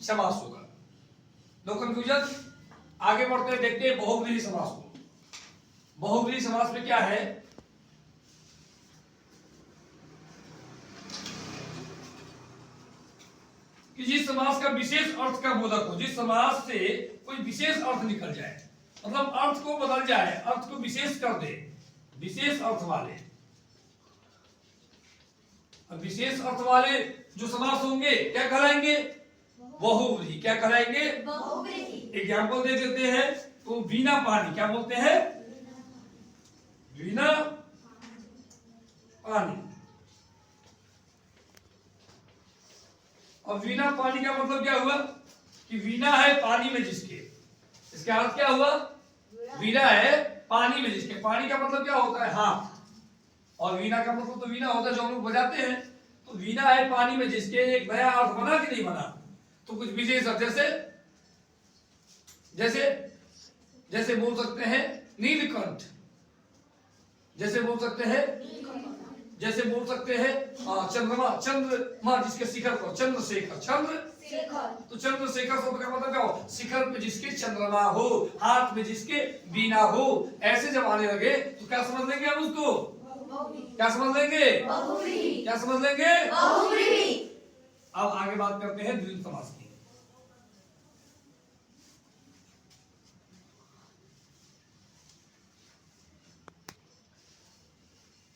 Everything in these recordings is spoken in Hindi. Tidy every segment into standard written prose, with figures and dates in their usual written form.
समास होगा। No confusion. आगे बढ़ते हैं, देखते हैं बहुव्रीहि समास को। बहुव्रीहि समास में क्या है कि जिस समास का विशेष अर्थ का बोधक हो, जिस समास से कोई विशेष अर्थ निकल जाए, मतलब अर्थ को बदल जाए, अर्थ को विशेष कर दे, विशेष अर्थ वाले। अब विशेष अर्थ वाले जो समास होंगे क्या कहलाएंगे? बहुव्रीहि। क्या कहलाएंगे? बहुव्रीहि। एग्जाम्पल दे देते हैं तो वीणा पानी क्या बोलते हैं? वीणा पानी। अब वीणा पानी का मतलब क्या हुआ कि वीणा है पानी में जिसके, इसका अर्थ क्या हुआ? वीणा है पानी में जिसके। पानी का मतलब क्या होता है? हाथ। और वीणा का मतलब तो वीणा होता है जो हम लोग बजाते हैं। तो वीणा है पानी में जिसके, एक नया अर्थ बना कि नहीं बना? तो कुछ विशेष अर्थ जैसे जैसे जैसे बोल सकते हैं नीलकंठ, जैसे बोल सकते हैं, जैसे बोल सकते हैं चंद्रमा, चंद्रमा जिसके शिखर पर, चंद्रशेखर, चंद्र। तो चंद्रशेखर शब्द का मतलब क्या हो? शिखर पे जिसके चंद्रमा हो, हाथ में जिसके वीणा हो। ऐसे जब आने लगे तो क्या समझ लेंगे हम उसको? क्या समझ लेंगे? बहुव्रीहि। क्या समझ लेंगे? बहुव्रीहि। अब आगे बात करते हैं द्विंद समास की।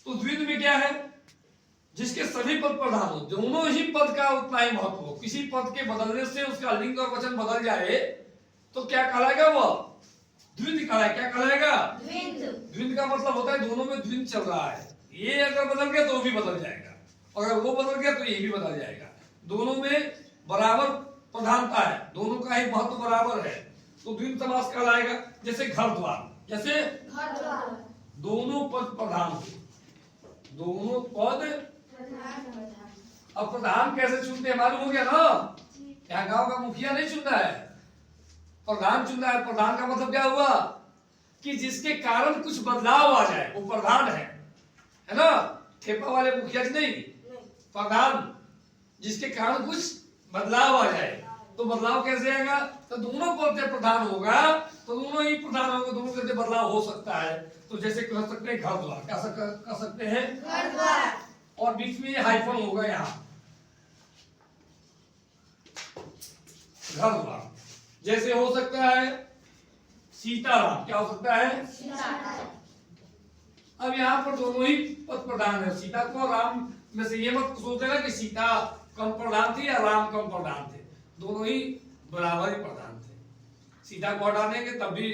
तो द्विंद में क्या है? जिसके सभी पद प्रधान हो, दोनों ही पद का उतना ही महत्व हो। किसी पद के बदलने से उसका लिंग और वचन बदल जाए तो क्या कहलाएगा? वह द्विंद कहलाएगा। क्या कहलाएगा? द्विंद। द्विंद का मतलब होता है दोनों में द्विंद चल रहा है। ये अगर बदल गया तो वो भी बदल जाएगा, और अगर वो बदल गया तो ये भी बदल जाएगा। दोनों में बराबर प्रधानता है, दोनों का ही महत्व बराबर है, तो द्विंद समास कहलाएगा। जैसे घर द्वार, जैसे घर द्वार। दोनों पद प्रधान हो, दोनों पद। अब प्रधान कैसे चुनते हैं मालूम हो गया ना? यहाँ गांव का मुखिया नहीं चुनता है, प्रधान चुनता है। प्रधान का मतलब क्या हुआ कि जिसके कारण कुछ बदलाव आ जाए वो प्रधान है ना? ठेपा वाले मुखिया जी नहीं, प्रधान जिसके कारण कुछ बदलाव आ जाए। तो बदलाव कैसे आएगा? तो दोनों पद से प्रधान होगा तो दोनों ही प्रधान होंगे, दोनों से बदलाव हो सकता है। तो जैसे कह सकते हैं घर द्वार, क्या कह सकते हैं? घर द्वार। और बीच में हाइफन होगा यहाँ, घर द्वार। जैसे हो सकता है सीताराम, क्या हो सकता है? अब यहाँ पर दोनों ही पद प्रधान है। सीता को राम में से ये मत सोचेगा कि सीता कम प्रधान थी या राम कम प्रधान थे, दोनों ही बराबर ही प्रधान थे। सीता को हटा देंगे तब भी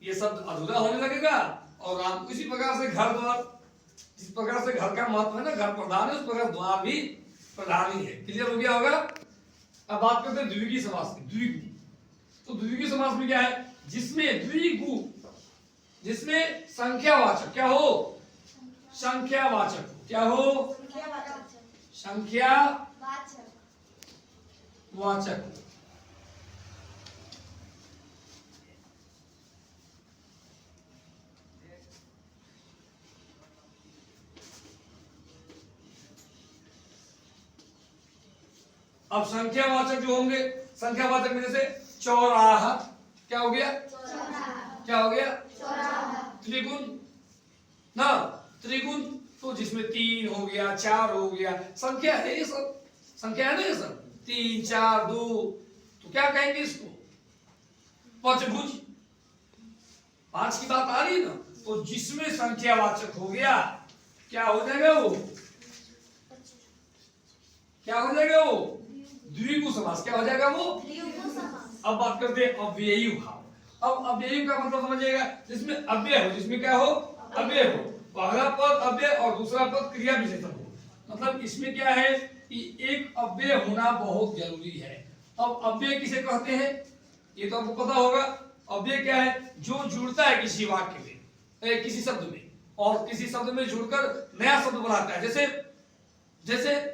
ये शब्द अधूरा होने लगेगा, और राम इसी प्रकार से घर द्वार, जिस प्रकार से घर का महत्व है ना, घर प्रधान है, उस प्रकार द्वार भी प्रधान ही है। क्लियर हो गया होगा? अब बात करते हैं द्विगु समास की। द्विगु, तो द्विगु समास में क्या है? जिसमें द्विगु, जिसमें संख्यावाचक क्या हो? संख्यावाचक क्या हो? संख्यावाचक। अब संख्यावाचक जो होंगे, संख्यावाचक में जैसे चौराहा, क्या हो गया? क्या हो गया? त्रिगुण ना, त्रिगुण तो जिसमें 3 हो गया, 4 हो गया, संख्या है ये सब, संख्या है ना ये सब, 3 4 2, तो क्या कहेंगे इसको? पंचभुज। 5 की बात आ रही है ना, तो जिसमें संख्यावाचक हो गया क्या हो जाएगा? वो क्या हो जाएगा? वो द्विगु समास। क्या हो जाएगा वो? अब बात करते हैं अव्ययी भाव। अब अव्ययी का मतलब समझिएगा, जिसमें अव्यय हो, जिसमें क्या हो? अव्यय हो। पहला पद अव्यय और दूसरा पद क्रिया विशेषण हो। मतलब इसमें क्या है कि एक अव्यय होना बहुत जरूरी है। अब अव्यय किसे कहते हैं ये तो आपको पता होगा। अव्यय क्या है? जो जुड़ता है किसी वाक्य में, किसी शब्द में, और किसी शब्द में जुड़कर नया शब्द बनाता है। जैसे जैसे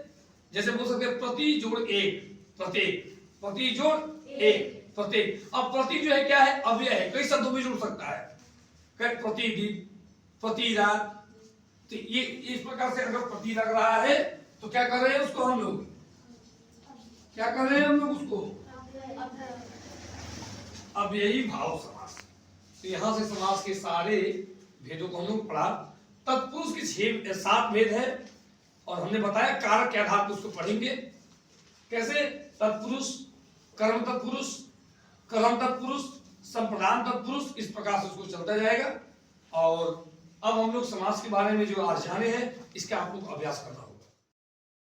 जैसे बोल सकते हैं प्रति जोड़ एक, प्रत्येक, प्रति जोड़ एक, प्रत्येक। अब प्रति जो है क्या है? अव्यय है, कई शब्दों में जुड़ सकता है। प्रतिदिन, प्रति रात, तो ये इस प्रकार से अगर प्रति लग रहा है तो क्या कर रहे हैं उसको हम लोग? क्या कर रहे हैं हम लोग उसको? अव्ययी भाव समास। तो यहां से समास के सारे भेदों को हम लोग पढ़ा। तत्पुरुष के 7 भेद है और हमने बताया कारक के आधार पर उसको पढ़ेंगे कैसे। तत्पुरुष, कर्म तत्पुरुष, कर्म तत्पुरुष, संप्रदान तत्पुरुष, इस प्रकार से उसको चलता जाएगा। और अब हम लोग समास के बारे में जो आज जाने हैं इसका आप लोग अभ्यास करना